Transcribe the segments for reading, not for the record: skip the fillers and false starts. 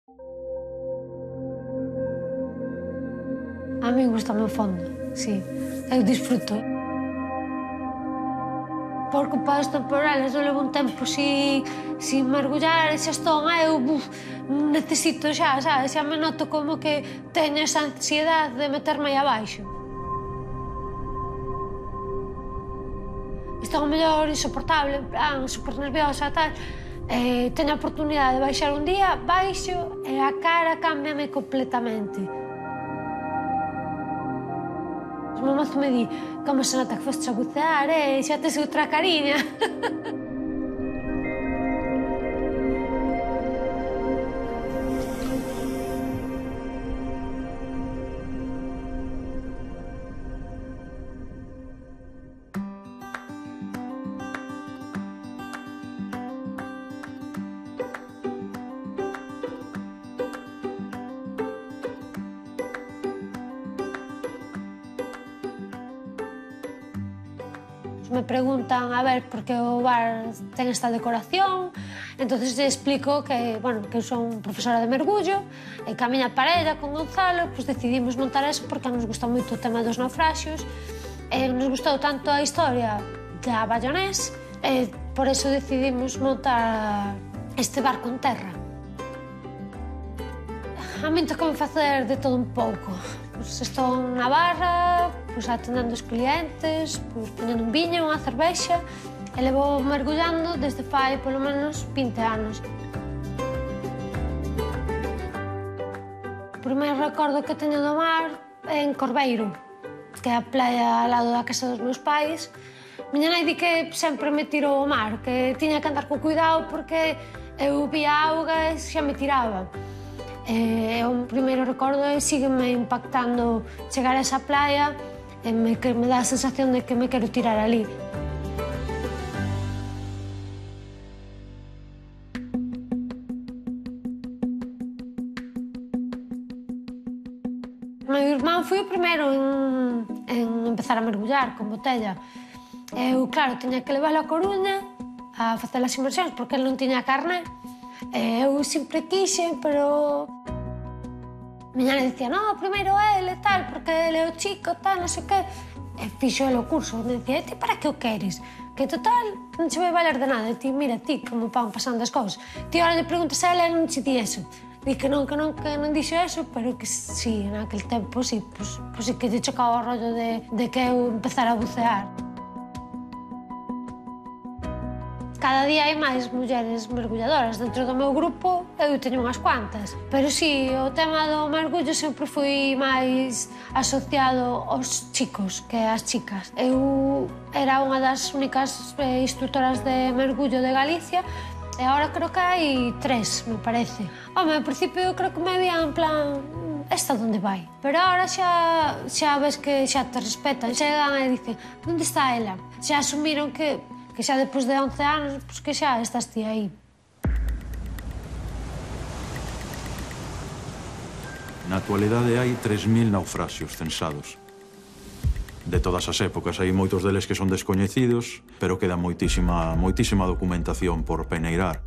A mí gustame o fondo, sí. Eu disfruto. Porque para as temporadas eu levo un tempo sin mergullar e xa estou, eu necesito xa, sabes? Xa me noto como que teño esa ansiedade de meterme aí abaixo. Estou mellor insoportable, en plan, super nerviosa, tal. Teño a oportunidade de baixar un día, baixo e a cara cámbiame completamente. O meu mozo me di, como se nota que fostes a bucear, xa tes outra cariña. Me preguntan a ver por que o bar ten esta decoración, entonces explico que, bueno, que eu son profesora de mergullo e que a miña parella con Gonzalo pues, decidimos montar eso porque nos gusta moito o tema dos naufraxios e nos gustou tanto a historia da Bayonés e por eso decidimos montar este barco en terra. A min tocou facer de todo un pouco. Pues estou na barra, pues atendendo os clientes, pues poñendo un viño, unha cervexa, e levo mergullando desde fai polo menos 20 anos. O primeiro recordo que teño do mar é en Corbeiro, que é a playa ao lado da casa dos meus pais. Miña nai di que sempre me tirou ao mar, que tiña que andar con cuidado porque eu vía auga e xa me tiraba. O primeiro recordo é sígueme impactando chegar a esa playa e que me dá a sensación de que me quero tirar ali. O meu irmán foi o primeiro en empezar a mergullar con botella. Eu, claro, tiña que leválo a Coruña a facer as inmersións porque ele non tiña carné. Eu sempre quixen, pero miña nai dicía, no, primeiro ele, tal, porque ele é o chico, tal, non sei o qué. E fixo ele o curso. Me dicía, ti para que o queres? Que total, non che vai valer de nada. E ti, mira, ti, como van pasando as cousas. Ti ahora lle preguntas a ele e non che di eso. Di que non dixo eso, pero que sí, naquele tempo, sí, pues sí que lle chocaba o rollo de que eu empezara a bucear. Cada día hai máis mulleres mergulladoras. Dentro do meu grupo, eu teño unhas cuantas. Pero sí, o tema do mergullo sempre foi máis asociado aos chicos que ás chicas. Eu era unha das únicas instructoras de mergullo de Galicia e agora creo que hai 3, me parece. Home, ao principio creo que me veían en plan, esta onde vai? Pero agora xa ves que xa te respetan, chegan e dicen, onde está ela? Xa asumiron que xa despois de 11 anos, pues que xa estás ti aí. Na actualidade hai 3.000 naufraxios censados. De todas as épocas, hai moitos deles que son descoñecidos, pero queda moitísima documentación por peneirar.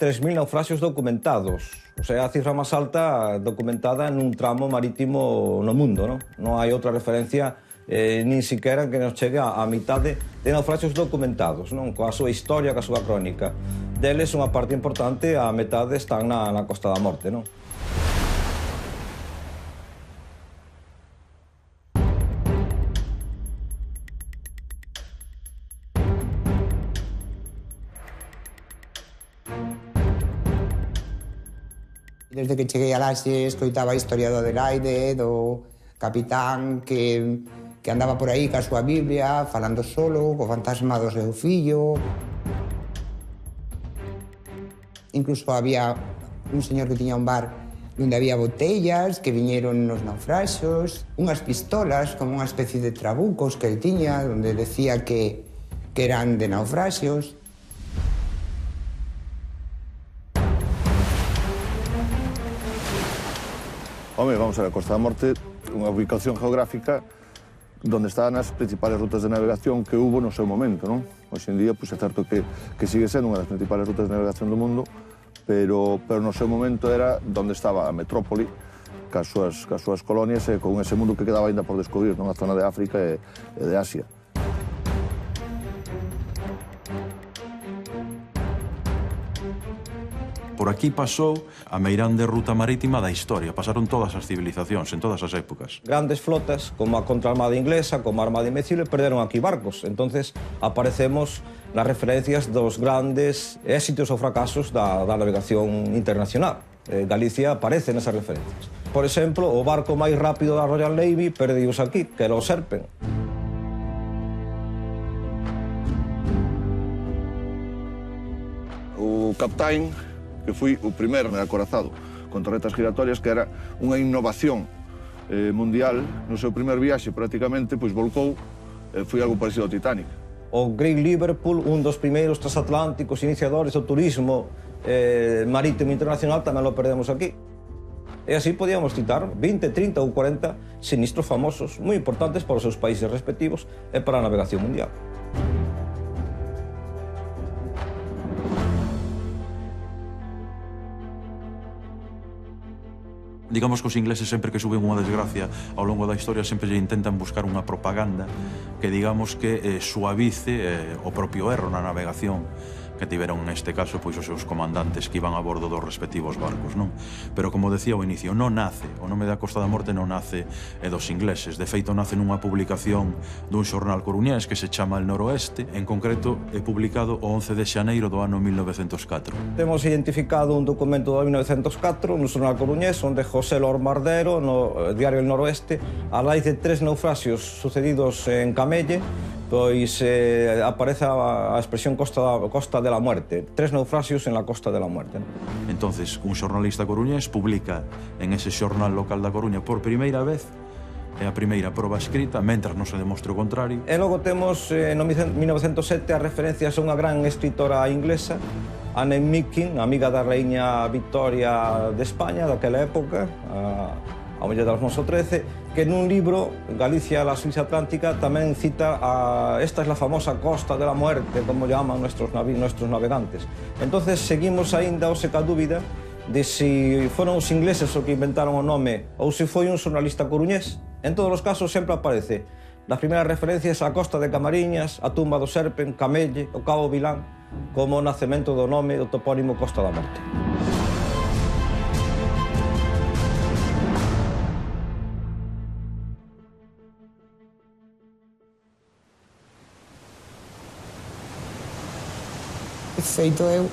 3.000 naufraxios documentados. O sea, a cifra máis alta documentada nun tramo marítimo no mundo, non? Non hai outra referencia nin siquiera que nos chegue a mitade de naufraxios documentados, non? Coa súa historia, coa súa crónica. Deles, unha parte importante, a metade están na Costa da Morte, non? Desde que cheguei a Laxe, escoitaba a historia do Adelaide, do capitán que andaba por aí ca súa Biblia, falando solo, co fantasma do seu fillo. Incluso había un señor que tiña un bar onde había botellas que viñeron nos naufraxos, unhas pistolas como unha especie de trabucos que el tiña, onde decía que eran de naufraxos. Home, vamos a ver, a Costa da Morte, unha ubicación geográfica donde están as principales rutas de navegación que hubo no seu momento, non? Hoxe en día, pois, é certo que sigue sendo unha das principales rutas de navegación do mundo, pero no seu momento era donde estaba a metrópoli, cas súas colonias e con ese mundo que quedaba ainda por descubrir, non? A zona de África e de Asia. Por aquí pasou a meirande ruta marítima da historia. Pasaron todas as civilizacións, en todas as épocas. Grandes flotas, como a contraarmada inglesa, como a Armada Invencible, perderon aquí barcos. Entonces aparecemos nas referencias dos grandes éxitos ou fracasos da navegación internacional. Galicia aparece nesas referencias. Por exemplo, o barco máis rápido da Royal Navy perdius aquí, que era o Serpent. O captain, que foi o primeiro acorazado con torretas giratorias, que era unha innovación mundial. No seu primer viaxe, prácticamente, pois volcou, foi algo parecido ao Titanic. O Great Liverpool, un dos primeiros transatlánticos iniciadores do turismo marítimo internacional, tamén lo perdemos aquí. E así podíamos citar 20, 30 ou 40 sinistros famosos, moi importantes para os seus países respectivos e para a navegación mundial. Digamos que os ingleses sempre que suben unha desgracia ao longo da historia sempre lle intentan buscar unha propaganda que digamos que suavice o propio erro na navegación que tiveron neste caso pois os seus comandantes que iban a bordo dos respectivos barcos, non? Pero como decía ao inicio, non nace, o nome da Costa da Morte non nace dos ingleses, de feito nace nunha publicación dun xornal coruñés que se chama El Noroeste, en concreto é publicado o 11 de xaneiro do ano 1904. Temos identificado un documento do 1904 no xornal coruñés onde José Lor Mardero, no diario El Noroeste, a raíz de 3 naufraxios sucedidos en Camelle, pois aparece a expresión Costa de la Muerte. 3 naufraxios en la Costa de la Muerte. Entonces, un xornalista coruñés publica en ese xornal local da Coruña por primeira vez, é a primeira proba escrita, mentras non se demostre o contrario. E logo temos, no 1907, as referencias a unha gran escritora inglesa, Anne Meekin, amiga da reiña Victoria de España daquela época, a muller de Alfonso XIII, que nun libro, Galicia, la Suiza Atlántica, tamén cita esta es la famosa Costa de la Muerte, como llaman nuestros navegantes. Entonces seguimos aínda o seca dúbida de si foron os ingleses os que inventaron o nome ou se foi un xornalista coruñés. En todos os casos sempre aparece nas primeiras referencias a Costa de Camariñas, a tumba do Serpent, Camelle, o Cabo Vilán, como o nacemento do nome do topónimo Costa da Morte. Feito eu,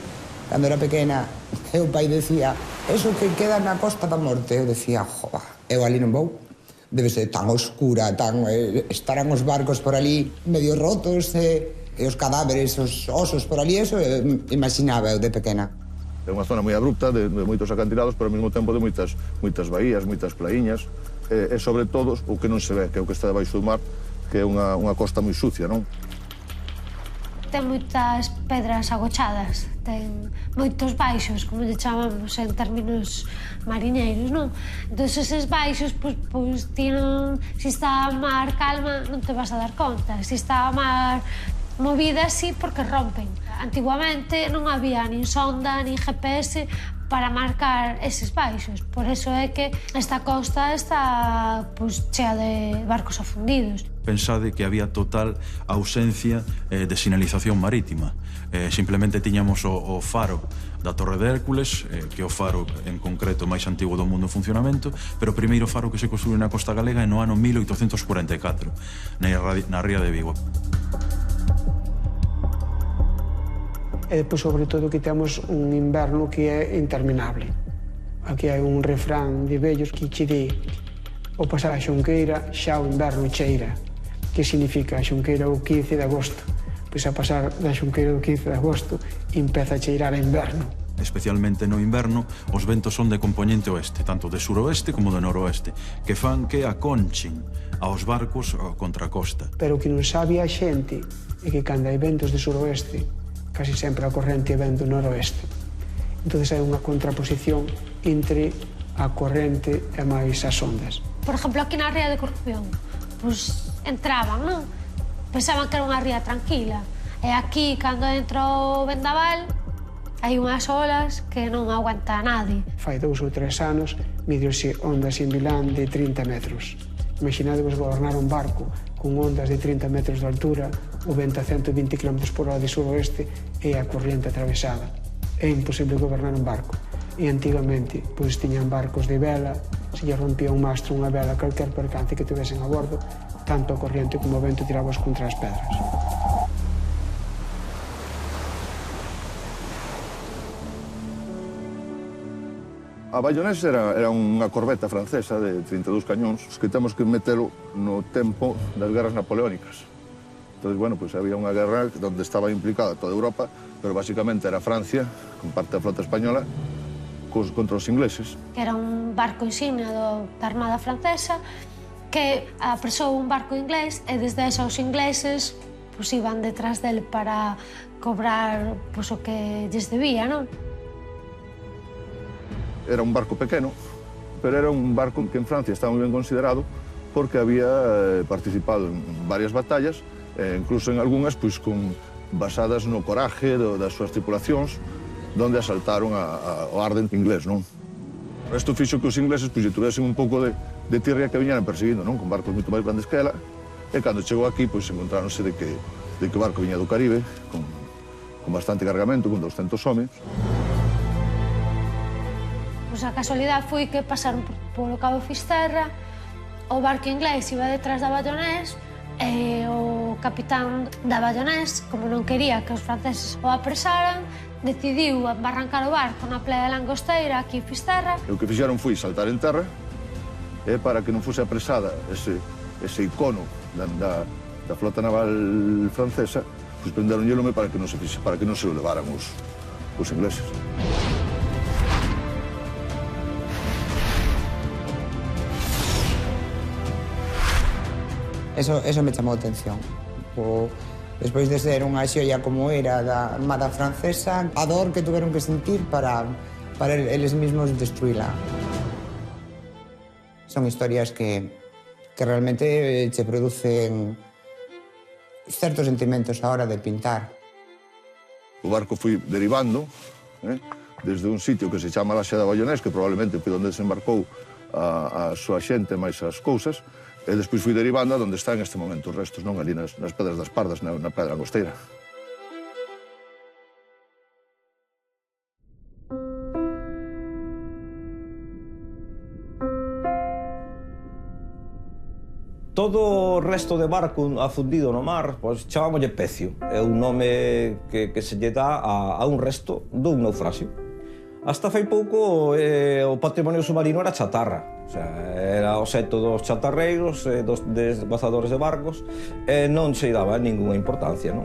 cando era pequena, o pai decía eso que queda na Costa da Morte. Eu decía, joa, eu ali non vou. Debe ser tan oscura, estarán os barcos por ali medio rotos e os cadáveres, os osos por ali, eso imaginaba eu de pequena. É unha zona moi abrupta, de moitos acantilados, pero ao mesmo tempo de moitas baías, moitas plaíñas, e sobre todo o que non se ve, que é o que está debaixo do mar, que é unha costa moi sucia, non? Ten moitas pedras agochadas, ten moitos baixos, como lle chamamos en términos mariñeiros, non? Entón, eses baixos, pois ti non... Se está a mar calma, non te vas a dar conta. Se está a mar movida, sí, porque rompen. Antiguamente non había nin sonda, nin GPS para marcar eses baixos. Por eso é que esta costa está chea de barcos afundidos. Pensade que había total ausencia de sinalización marítima. Simplemente tiñamos o faro da Torre de Hércules, que é o faro en concreto máis antigo do mundo en funcionamento, pero o primeiro faro que se construiu na costa galega é no ano 1844, na ría de Vigo. E depois, sobre todo, que temos un inverno que é interminable. Aquí hai un refrán de vellos que che di o pasar a xonqueira xa o inverno cheira. Que significa a xonqueira o 15 de agosto? Pois a pasar da xonqueira do 15 de agosto empeza a cheirar a inverno. Especialmente no inverno, os ventos son de componente oeste, tanto de suroeste como de noroeste, que fan que aconchen aos barcos contra a costa. Pero o que non sabe a xente é que cando hai ventos de suroeste, casi sempre a corrente é vento noroeste. Entón hai unha contraposición entre a corrente e máis as ondas. Por exemplo, aquí na ría de Corcubión, pois entraban, non? Pensaban que era unha ría tranquila. E aquí, cando entra o vendaval, hai unhas olas que non aguanta a nadie. Fai 2 ou 3 anos, midiose ondas en Milán de 30 metros. Imaginadevos gobernar un barco con ondas de 30 metros de altura, o vento a 120 km por hora de suroeste e a corriente atravesada. É imposible gobernar un barco. E antigamente, pois tiñan barcos de vela, se lle rompía un mastro unha vela, calquer percance que tivesen a bordo, tanto a corriente como o vento tirábamos contra as pedras. A Bayonés era unha corbeta francesa de 32 cañóns que temos que metelo no tempo das guerras napoleónicas. Entón, bueno, pues había unha guerra onde estaba implicada toda Europa, pero basicamente era Francia, con parte da flota española, contra os ingleses. Que era un barco insignia da Armada Francesa que apresou un barco inglés e desde eso os ingleses pues, iban detrás del para cobrar pues, o que lles debía, non? Era un barco pequeno, pero era un barco que en Francia estaba moi ben considerado porque había participado en varias batallas, incluso en algunhas pues, basadas no coraje das súas tripulacións, donde asaltaron ao Ardent inglés, non? Isto fixo que os ingleses pues, tuvesen un pouco de tirria que viñeran perseguindo, non? Con barcos moito máis grandes que ela, e cando chegou aquí, pues, encontráronse de que o barco viña do Caribe, con bastante cargamento, con 200 homes. Pois a casualidade foi que pasaron polo Cabo Fisterra, o barco inglés iba detrás da Bayonés, e o capitán da Bayonés, como non quería que os franceses o apresaran, decidiu barrancar o barco na playa de Langosteira, aquí en Fisterra. E o que fixeron foi saltar en terra, para que non fose apresada ese icono da flota naval francesa, pues prenderon o lume para que non se o levaran os ingleses. Eso me chamou a atención. Despois de ser unha xoia como era da Armada Francesa, a dor que tuveron que sentir para eles mismos destruíla. Son historias que realmente che producen certos sentimentos a hora de pintar. O barco foi derivando desde un sitio que se chama Laxa da Bayonés, que probablemente foi onde desembarcou a súa xente máis as cousas, e despois fui derivando a onde está en este momento os restos, non? Ali nas Pedras das Pardas, na Pedra Langosteira. Todo o resto de barco afundido no mar, pois chamámoslle pecio. É un nome que se lle dá a un resto dun naufraxio. Hasta fai pouco o patrimonio submarino era chatarra. O sea, era o xeito dos chatarreiros, dos desguazadores de barcos, e non se daba ninguna importancia, non?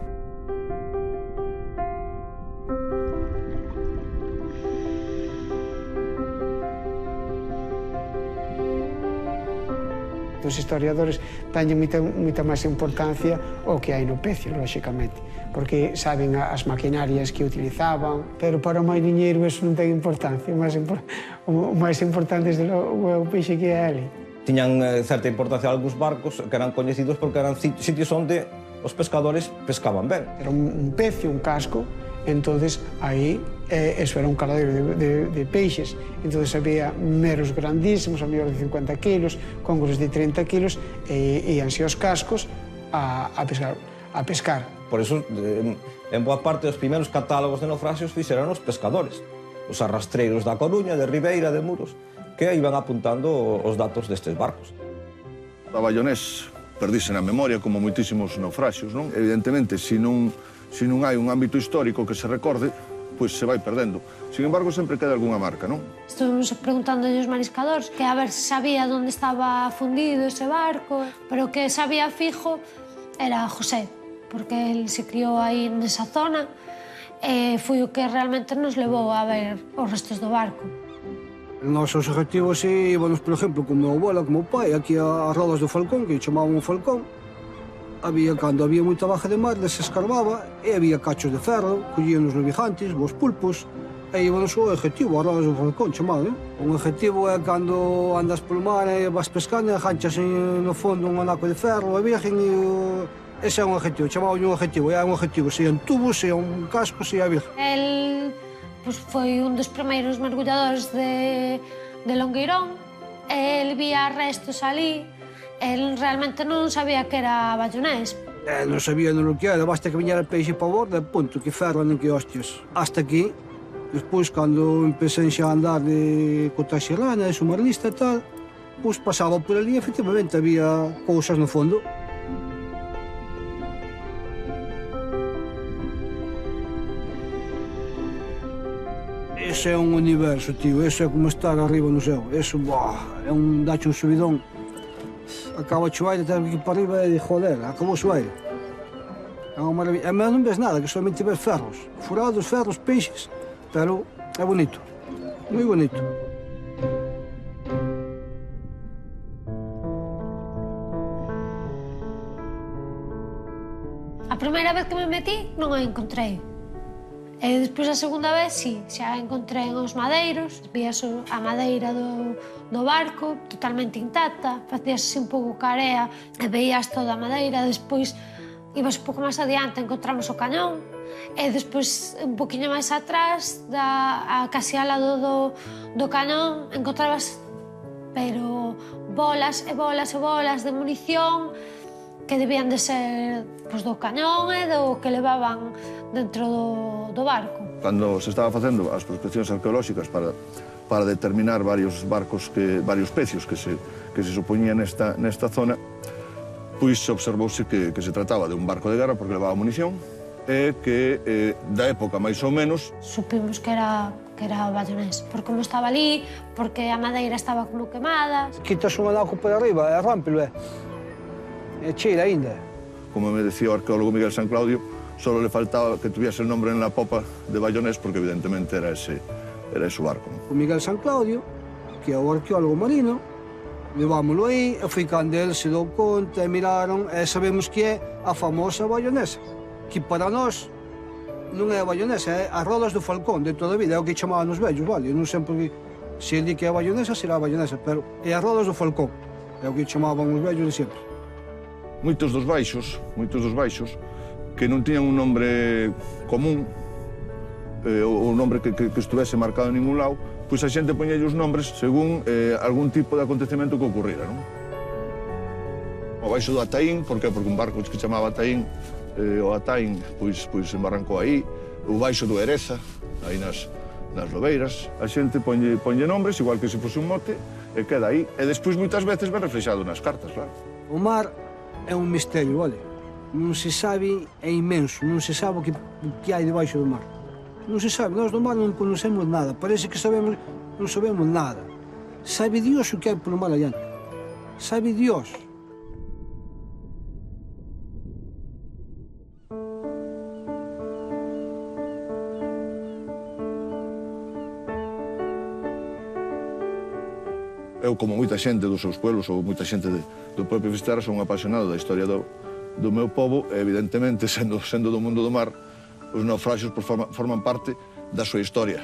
Os historiadores dañen moita máis importancia ao que hai no pecio, lóxicamente, porque saben as maquinarias que utilizaban, pero para o mariñeiro eso non ten importancia. O máis importante é o peixe que é ali. Tiñan certa importancia algúns barcos que eran coñecidos porque eran sitios onde os pescadores pescaban ben. Era un pecio, un casco, entonces aí eso era un caladeiro de peixes. Entonces había meros grandísimos, a mellor de 50 kilos, congos de 30 kilos, e íanse aos cascos a pescar. Por eso, en boa parte dos primeiros catálogos de naufraxios fixeron os pescadores, os arrastreiros da Coruña, de Ribeira, de Muros, que iban apuntando os datos destes barcos. A Bayonés perdise na memoria como moitísimos naufraxios, non? Evidentemente, se non hai un ámbito histórico que se recorde, pois se vai perdendo. Sin embargo, sempre queda algunha marca, non? Estuvimos preguntando aos mariscadores que a ver se sabía onde estaba fundido ese barco, pero que sabía fijo era José, porque él se criou aí nesa zona e foi o que realmente nos levou a ver os restos do barco. Os nosos objetivos íbamos, por exemplo, como abuela, como pai, aquí a rodas do Falcón, que chamaban o Falcón. Cando había moita baja de mar, se escarbaba e había cachos de ferro, collían os navegantes, os pulpos, e íbanos o objetivo, as rodas do Falcón, chamado, non? Un objetivo é cando andas polo mar e vas pescando e ganchas no fondo un anaco de ferro, a virgen e ese é un objetivo, chamado un objetivo, é un objetivo, se un tubo, se un casco, se a virgen. El foi un dos primeiros mergulladores de Longueirón, el vía restos ali, el realmente non sabía que era bayonés. Non sabía non o que era, basta que viñera el peixe para borda, punto, que ferro nen que hostias. Hasta aquí, despois, cando empecé xa a andar co taxirana, de submarinista e tal, pois pasaba por ali, efectivamente, había cousas no fondo. Ese é un universo, tío, ese é como estar arriba no céu. Eso, é un dache un subidón. Acaba o aire, tens que ir para arriba e, joder, acabou o aire. É unha maravilla. E non ves nada, que solamente ves ferros. Furados, ferros, peixes, pero é bonito, moi bonito. A primeira vez que me metí non a encontrei. E despois a segunda vez, sí, xa encontrei os madeiros, vías a madeira do barco totalmente intacta, facías así un pouco carea e veías toda a madeira, despois ibas un pouco máis adiante, encontramos o cañón, e despois un poquinho máis atrás, casi ao lado do cañón, encontrabas pero bolas e bolas e bolas de munición que debían de ser do cañón e do que levaban dentro do barco. Cando se estaba facendo as prospeccións arqueolóxicas para determinar varios barcos, varios pecios que se supoñían nesta zona, pois observouse que se trataba de un barco de guerra porque levaba munición e que da época máis ou menos supimos que era bayonés, por como estaba ali, porque a madeira estaba como quemada. Quitas un anaco por arriba e rómpelo, é cheira aínda. Como me decía o arqueólogo Miguel San Claudio, solo le faltaba que tuviese el nombre en la popa de bayonés porque evidentemente era ese o barco. O Miguel San Claudio, que é o arqueólogo marino, levámoslo aí, e foi cando el se dou conta e miraron e sabemos que é a famosa bayonesa, que para nós non é a bayonesa, é as rodas do Falcón de toda a vida, é o que chamaban os vellos, vale? Eu non sei porque se el di que é a bayonesa, será a bayonesa, pero é as rodas do Falcón, é o que chamaban os vellos de sempre. Moitos dos baixos, que non tiñan un nombre común, ou un nombre que estuvese marcado en ningún lado, pois a xente poñelle os nombres según algún tipo de acontecemento que ocurrira, non? O baixo do Ataín, por que? Porque un barco que chamaba Ataín, o Ataín, pois embarrancou aí, o baixo do Ereza, aí nas lobeiras, a xente ponlle nombres, igual que se fose un mote, e queda aí, e despois moitas veces ven reflexado nas cartas, claro. O mar é un misterio, vale? Non se sabe, é inmenso, non se sabe o que hai debaixo do mar. Non se sabe, nós do mar non conocemos nada, parece que sabemos, non sabemos nada. Sabe Dios o que hai polo mar allante. Sabe Dios. Eu, como moita xente dos seus pueblos ou moita xente do propio Fisterra, son un apasionado da historia do meu povo e, evidentemente, sendo do mundo do mar, os naufraxios forman parte da súa historia.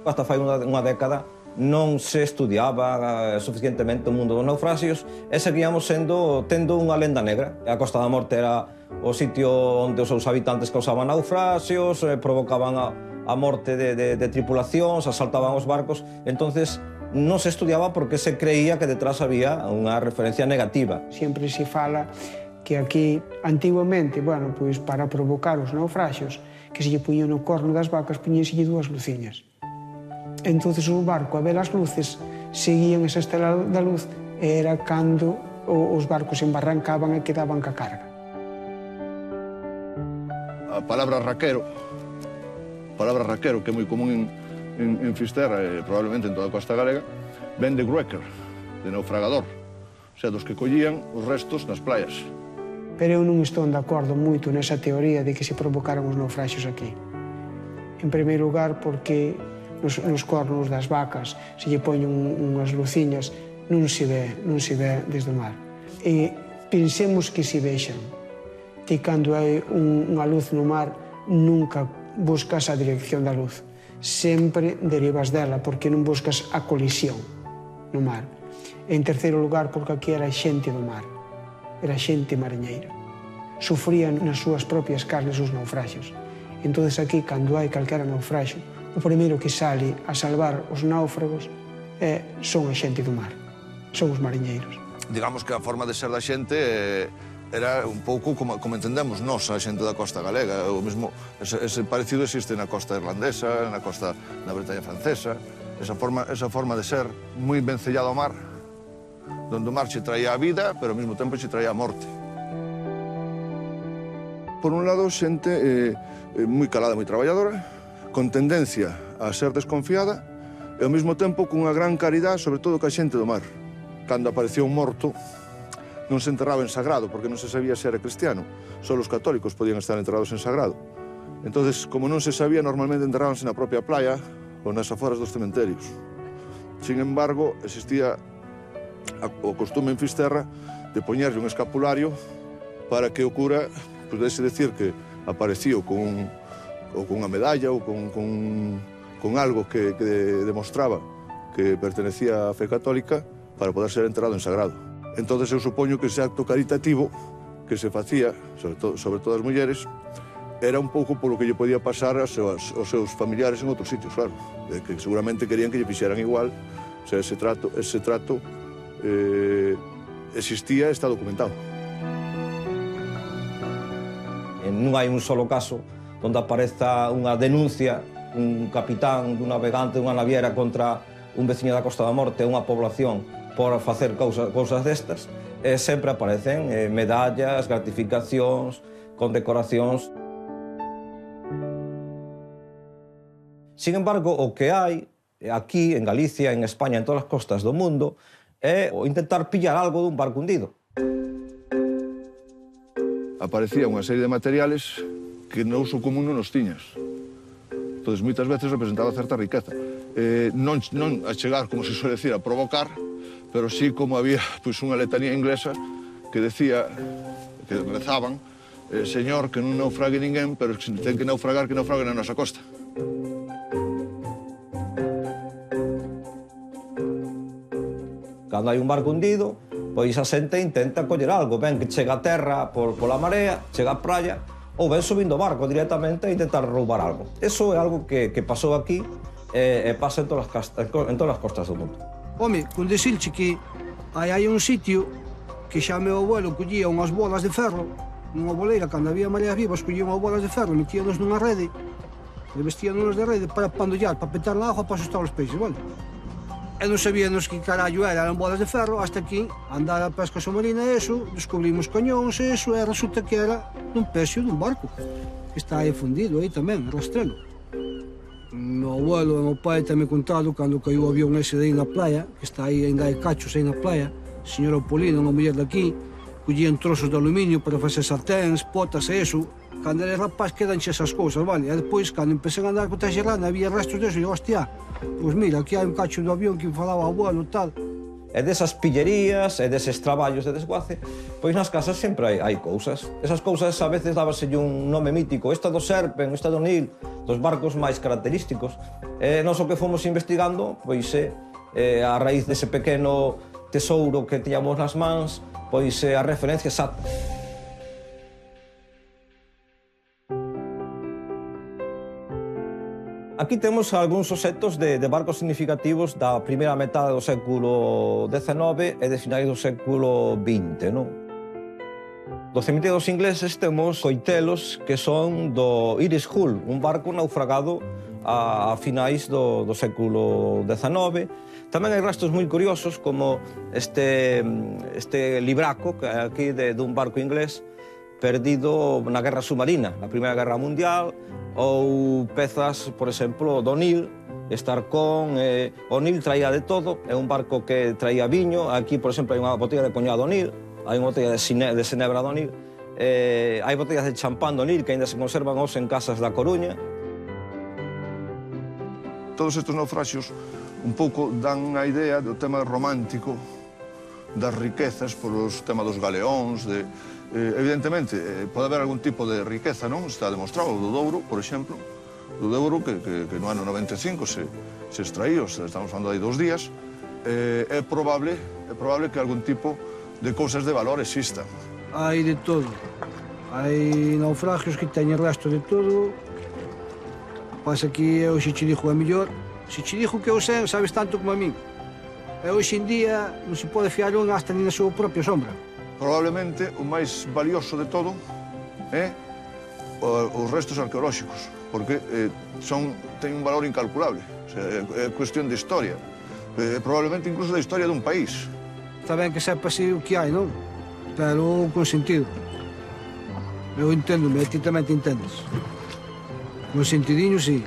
Hasta fai unha década non se estudiaba suficientemente o mundo dos naufraxios e seguíamos tendo unha lenda negra. A Costa da Morte era o sitio onde os seus habitantes causaban naufraxios, provocaban a morte de tripulacións, asaltaban os barcos. Entonces non se estudiaba porque se creía que detrás había unha referencia negativa. Sempre se fala que aquí, antiguamente, bueno, pois para provocar os naufraxios, que se lle puñían no corno das vacas, puñínselle dúas luciñas. Entonces o barco, a ver as luces, seguían esa estela da luz e era cando os barcos embarrancaban e quedaban ca carga. A palabra raquero, que é moi común en Fisterra e probablemente en toda a costa galega, ven de wrecker, de naufragador, o sea, dos que collían os restos nas playas. Pero eu non estou de acordo moito nesa teoría de que se provocaron os naufraxios aquí. En primeiro lugar, porque nos cornos das vacas se lle poñen unhas luciñas, non se ve desde o mar. E pensemos que se vexan, que cando hai unha luz no mar nunca buscas a dirección da luz. Sempre derivas dela, porque non buscas a colisión no mar. En terceiro lugar, porque aquí era xente do mar, era xente mariñeira. Sufrían nas súas propias carnes os naufraxios. Entón, aquí, cando hai calquera naufraxio, o primeiro que sale a salvar os náufragos son a xente do mar, son os mariñeiros. Digamos que a forma de ser da xente era un pouco como entendemos nós, a xente da costa galega. O mesmo, ese parecido existe na costa irlandesa, na costa da Bretaña francesa. Esa forma de ser moi vencellada ao mar, donde o mar che traía a vida, pero ao mesmo tempo che traía a morte. Por un lado, xente moi calada, moi traballadora, con tendencia a ser desconfiada e ao mesmo tempo cunha gran caridade, sobre todo ca xente do mar. Cando aparecía un morto, non se enterraba en sagrado, porque non se sabía se era cristiano. Só os católicos podían estar enterrados en sagrado. Entón, como non se sabía, normalmente enterrábanse na propia playa ou nas aforas dos cementerios. Sin embargo, existía o costume en Fisterra de poñerlle un escapulario para que o cura pudese decir que aparecía con unha medalla ou con algo que demostraba que pertenecía á fe católica para poder ser enterrado en sagrado. Entón, eu supoño que ese acto caritativo que se facía, sobre todo as mulleres, era un pouco polo que lle podía pasar aos seus familiares en outros sitios, claro. Que seguramente querían que lle fixeran igual. O sea, ese trato existía e está documentado. Non hai un solo caso onde apareza unha denuncia, un capitán dun navegante dunha naviera contra un veciño da Costa da Morte, unha población, por facer cousas destas, sempre aparecen medallas, gratificacións, condecoracións. Sin embargo, o que hai aquí, en Galicia, en España, en todas as costas do mundo, é intentar pillar algo dun barco hundido. Aparecía unha serie de materiales que no uso común non os tiñas. Entón, moitas veces representaba certa riqueza. Non a chegar, como se suele decir, a provocar, pero sí como había unha letanía inglesa que decía, que rezaban, Señor, que non naufrague ninguén, pero se ten que naufrague na nosa costa. Cando hai un barco hundido, pois a xente intenta coller algo, ven que chega a terra pola marea, chega a praia, ou ven subindo o barco directamente e intentar roubar algo. Eso é algo que pasou aquí e pasa en todas as costas do mundo. Home, con decirche que hai un sitio que xa meu abuelo collía unhas bolas de ferro nunha boleira, cando había mareas vivas, collía unhas bolas de ferro, metíanos nunha rede, e vestíanos de rede para pandollar, para petar na agua, para asustar os peixes, vale? E non sabíanos que carallo eran bolas de ferro, hasta que andar a pesca submarina e eso, descubrimos cañóns e eso, e resulta que era un pexo dun barco, que está aí fundido aí tamén, rastrelo. Meu abuelo e meu pai tamén contado cando caiu o avión ese de aí na playa, que está aí, ainda hai cachos aí na playa, a señora Opolina, unha muller daqui, collían trozos de aluminio para facer sarténs, potas e eso. Cando eres rapaz quedanche esas cousas, vale? E depois, cando empecé a andar con Taxerrana, había restos de eso, e hostia, pois mira, aquí hai un cacho do avión que falaba o abuelo e tal. E desas pillerías e deses traballos de desguace, pois nas casas sempre hai cousas. Esas cousas a veces dábaselle un nome mítico, esta do Serpen, esta do Nil, dos barcos máis característicos. E nós o que fomos investigando, pois a raíz dese pequeno tesouro que tiñamos nas mans, pois a referencia exacta. Aquí temos algúns obxectos de barcos significativos da primeira metade do século XIX e de finais do século XX, non? Do cemitérios ingleses temos coitelos que son do Irish Hull, un barco naufragado a finais do século XIX. Tamén hai restos moi curiosos como este libraco que é aquí dun barco inglés perdido na guerra submarina, na Primeira Guerra Mundial, ou pezas, por exemplo, do Nil, Estarcón, o Nil traía de todo, é un barco que traía viño, aquí, por exemplo, hai unha botella de coñac do Nil, hai unha botella de Xenebra do Nil, hai botellas de champán do Nil que ainda se conservan hoxe en casas da Coruña. Todos estes naufraxios un pouco dan a idea do tema romántico das riquezas polos tema dos galeóns, evidentemente, pode haber algún tipo de riqueza, non? Está demostrado, o do Douro, por exemplo, do Déboro, que no ano 95 se extraíu, estamos falando aí 2 días, é probable que algún tipo de cousas de valor existan. Hai de todo. Hai naufragios que teñen resto de todo. Pasa que eu se che dixo é mellor. Se che dixo que eu sei, sabes tanto como a min. E hoxe en día non se pode fiar un hasta nin na súa propia sombra. Probablemente o máis valioso de todo é os restos arqueolóxicos, porque ten un valor incalculable. O sea, é cuestión de historia. Probablemente incluso da historia dun país. Está ben que sepa así o que hai, non? Pero con sentido. Eu entendo-me, e ti tamén te entendes. Con sentidiño, sí.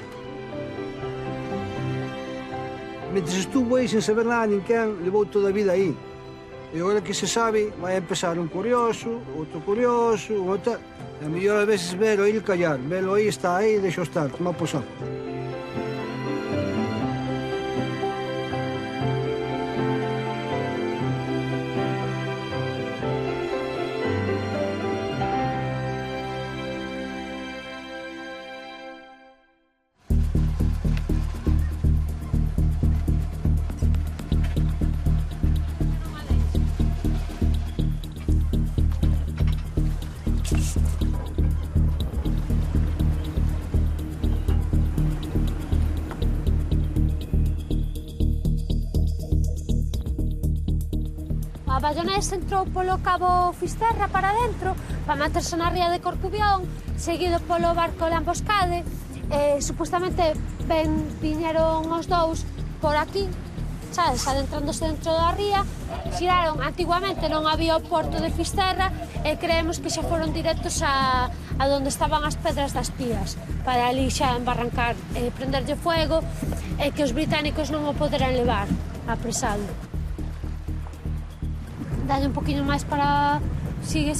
Mentre estuvo aí sen saber nada ninguén, levou toda a vida aí. E agora que se sabe, vai empezar un curioso, outro curioso, outra... É mellor a veces ver o ir callar. Velo aí, está aí, deixo estar, toma por saco. A Bayonés entrou polo cabo Fisterra para dentro para meterse na ría de Corcubión, seguido polo barco Lamboscade. Supostamente viñeron os dous por aquí, sabes, adentrándose dentro da ría. Xiraron, antigamente non había o porto de Fisterra e creemos que xa foron directos a donde estaban as pedras das pías, para ali xa embarrancar, prenderlle fuego e que os británicos non o poderan levar apresado. Dalle un poquinho máis para... Sigue.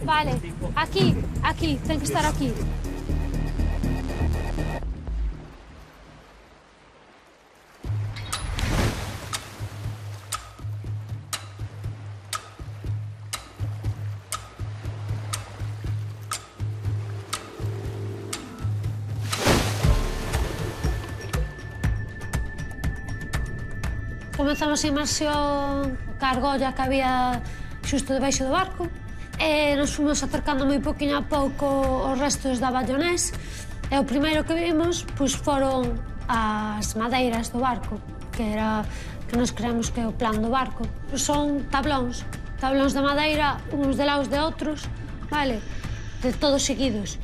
Vale, aquí, ten que estar aquí. Comezamos a inmersión ca argolla que había xusto debaixo do barco e nos fomos acercando moi poquinho a pouco os restos da Bayonés e o primeiro que vimos foron as madeiras do barco, que nos creemos que é o plan do barco. Son tablóns de madeira, uns de lados de outros, vale? De todos seguidos.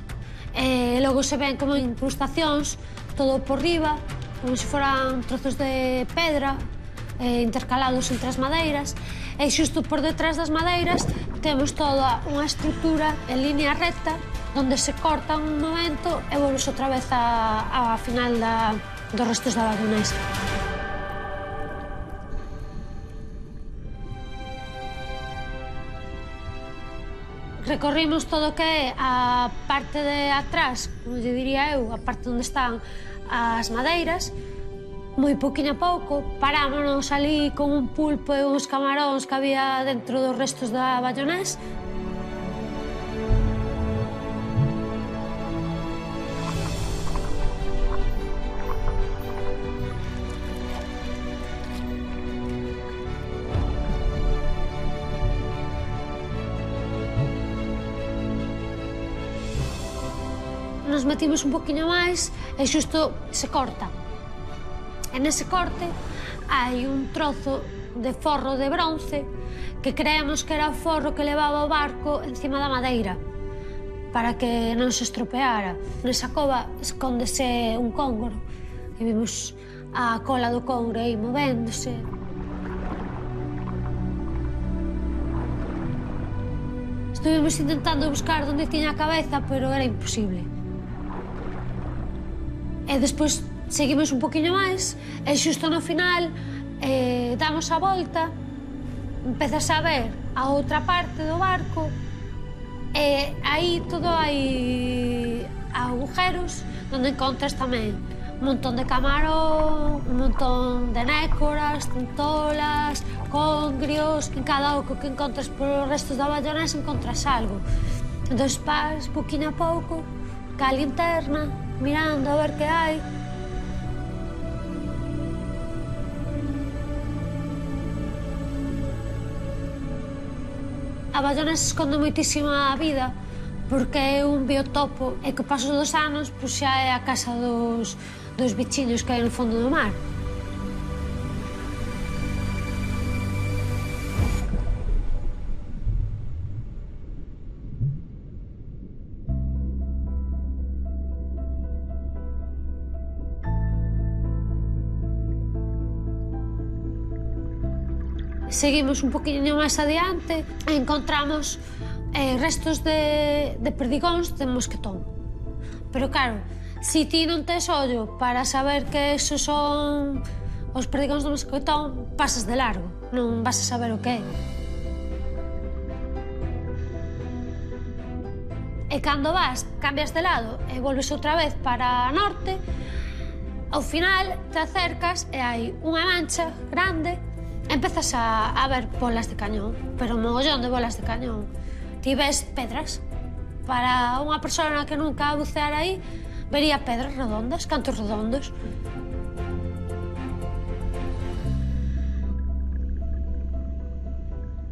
E logo se ven como incrustacións, todo por riba, como se foran trozos de pedra, intercalados entre as madeiras, e xusto por detrás das madeiras temos toda unha estrutura en línea recta onde se corta un momento e volves outra vez a final dos restos da Bayonés. Recorrimos todo o que é a parte de atrás, como lle diría eu, a parte onde están as madeiras. Moi poquinho a pouco, parámonos ali con un pulpo e uns camaróns que había dentro dos restos da Bayonés. Nos metimos un poquinho máis e xusto se corta. E nese corte hai un trozo de forro de bronce que creemos que era o forro que levaba o barco encima da madeira para que non se estropeara. Nesa cova escóndese un cóngoro e vimos a cola do cóngoro aí movéndose. Estuvimos intentando buscar onde tiña a cabeza, pero era imposible. E despois seguimos un poquinho máis e xusto no final damos a volta, empezas a ver a outra parte do barco e aí todo hai agujeros onde encontras tamén un montón de camarón, un montón de nécoras, tintolas, congrios. En cada oco que encontras polos restos da Bayonés encontras algo. Entón vas poquinho a pouco ca linterna, mirando a ver que hai. A Bayonesa esconde moitísima vida porque é un biotopo e que o paso dos anos xa é a casa dos bichiños que hai no fondo do mar. Seguimos un poquinho máis adiante e encontramos restos de perdigóns de mosquetón. Pero claro, se ti non tes ollo para saber que esos son os perdigóns do mosquetón, pasas de largo, non vas a saber o que é. E cando vas, cambias de lado e volves outra vez para a norte, ao final te acercas e hai unha mancha grande. Empezas a ver bolas de cañón, pero un mogollón de bolas de cañón. Ti ves pedras. Para unha persona que nunca buceara aí, vería pedras redondas, cantos redondos.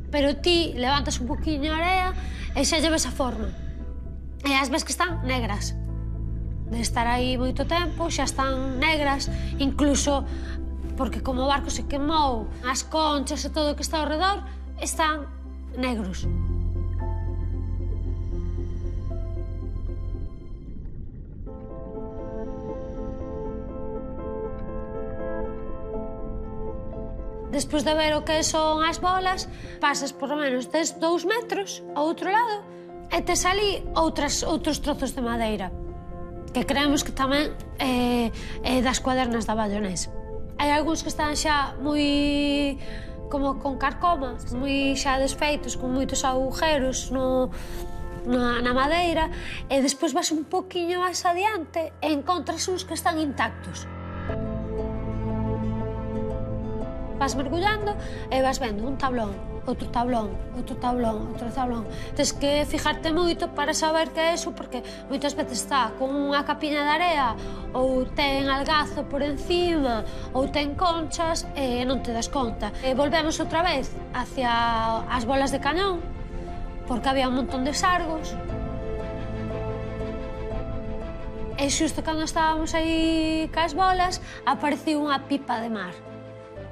Pero ti levantas un poquinho a area e xa lle ves a forma. E as ves que están negras. De estar aí moito tempo, xa están negras, incluso porque como o barco se quemou, as conchas e todo o que está ao redor están negros. Despois de ver o que son as bolas, pasas por lo menos 2 metros ao outro lado e tes ali outros trozos de madeira que creemos que tamén é das cuadernas da Bayonesa. Hai algúns que están xa moi como con carcoma, moi xa desfeitos, con moitos agujeros na madeira, e despois vas un poquinho máis adiante e encontras uns que están intactos. Vas mergullando e vas vendo un tablón, outro tablón, outro tablón, outro tablón. Tens que fijarte moito para saber que é eso, porque moitas veces está con unha capiña de area, ou ten algazo por encima, ou ten conchas, e non te das conta. E volvemos outra vez hacia as bolas de cañón, porque había un montón de sargos. E xusto cando estábamos aí cas bolas, apareceu unha pipa de mar,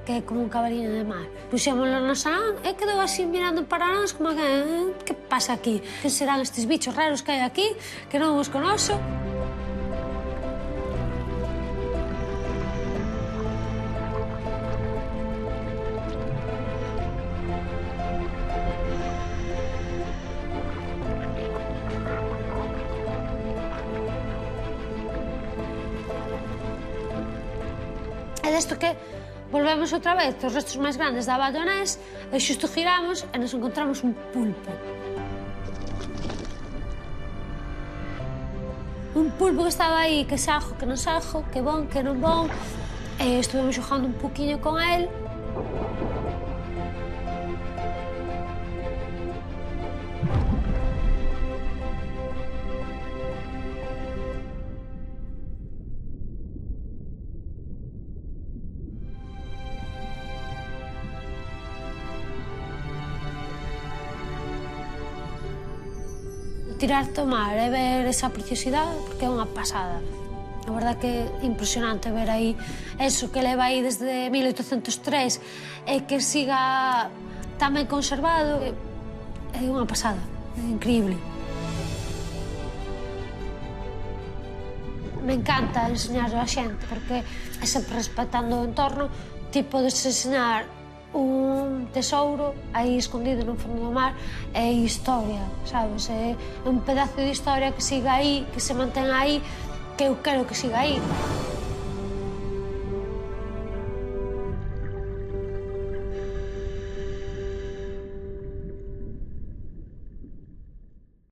que é como un cabaliño de mar. Puxémoslo no salón e quedou así mirando para nós como que pasa aquí? Que serán estes bichos raros que hai aquí, que non os conoso? E desto que volvemos outra vez aos restos máis grandes da Bayonesa e xusto giramos e nos encontramos un pulpo. Un pulpo que estaba aí, que sajo, que non sajo, que bon, que non bon. E estuvemos xogando un poquinho con el. Tirarte ao mar e ver esa preciosidade, porque é unha pasada. A verdad que é impresionante ver aí eso que leva aí desde 1803 e que siga tan ben conservado. É unha pasada, é increíble. Me encanta enseñarlo a xente, porque é sempre respetando o entorno. Ti podes enseñar un tesouro aí escondido no fondo do mar, é historia, sabes? É un pedazo de historia que siga aí, que se mantén aí, que eu quero que siga aí.